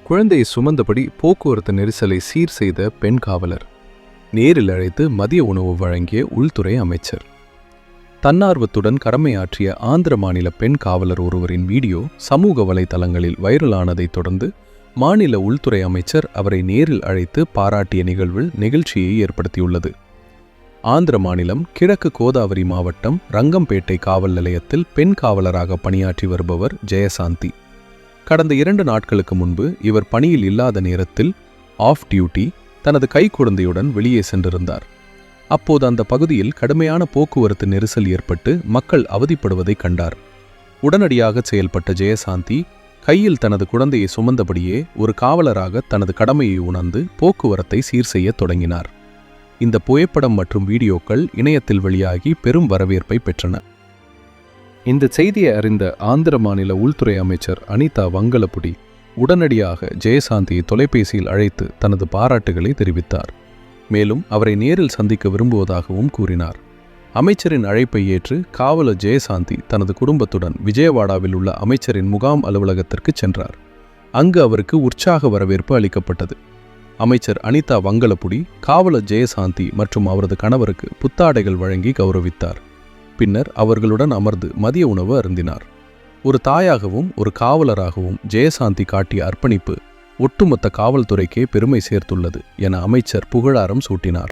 குழந்தையை சுமந்தபடி போக்குவரத்து நெரிசலை சீர் செய்த பெண் காவலர். நேரில் அழைத்து மதிய உணவு வழங்கிய உள்துறை அமைச்சர். தன்னார்வத்துடன் கடமையாற்றிய ஆந்திர மாநில பெண் காவலர் ஒருவரின் வீடியோ சமூக வலைதளங்களில் வைரலானதைத் தொடர்ந்து மாநில உள்துறை அமைச்சர் அவரை நேரில் அழைத்து பாராட்டிய நிகழ்வில் நெகிழ்ச்சியை ஏற்படுத்தியுள்ளது. ஆந்திர மாநிலம் கிழக்கு கோதாவரி மாவட்டம் ரங்கம்பேட்டை காவல் நிலையத்தில் பெண் காவலராக பணியாற்றி வருபவர் ஜெயசாந்தி. கடந்த 2 நாட்களுக்கு முன்பு இவர் பணியில் இல்லாத நேரத்தில் ஆஃப் டியூட்டி தனது கைக்குழந்தையுடன் வெளியே சென்றிருந்தார். அப்போது அந்த பகுதியில் கடுமையான போக்குவரத்து நெரிசல் ஏற்பட்டு மக்கள் அவதிப்படுவதைக் கண்டார். உடனடியாக செயல்பட்ட ஜெயசாந்தி கையில் தனது குழந்தையை சுமந்தபடியே ஒரு காவலராக தனது கடமையை உணர்ந்து போக்குவரத்தை சீர் செய்யத் தொடங்கினார். இந்த புகைப்படம் மற்றும் வீடியோக்கள் இணையத்தில் வெளியாகி பெரும் வரவேற்பை பெற்றன. இந்த செய்தியை அறிந்த ஆந்திர மாநில உள்துறை அமைச்சர் அனிதா வங்களபுடி உடனடியாக ஜெயசாந்தியை தொலைபேசியில் அழைத்து தனது பாராட்டுகளை தெரிவித்தார். மேலும் அவரை நேரில் சந்திக்க விரும்புவதாகவும் கூறினார். அமைச்சரின் அழைப்பை ஏற்று காவலர் ஜெயசாந்தி தனது குடும்பத்துடன் விஜயவாடாவில் உள்ள அமைச்சரின் முகாம் அலுவலகத்திற்கு சென்றார். அங்கு அவருக்கு உற்சாக வரவேற்பு அளிக்கப்பட்டது. அமைச்சர் அனிதா வங்களபுடி காவலர் ஜெயசாந்தி மற்றும் அவரது கணவருக்கு புத்தாடைகள் வழங்கி கௌரவித்தார். பின்னர் அவர்களுடன் அமர்ந்து மதிய உணவு அருந்தினார். ஒரு தாயாகவும் ஒரு காவலராகவும் ஜெயசாந்தி காட்டிய அர்ப்பணிப்பு ஒட்டுமொத்த காவல்துறைக்கே பெருமை சேர்த்துள்ளது என அமைச்சர் புகழாரம் சூட்டினார்.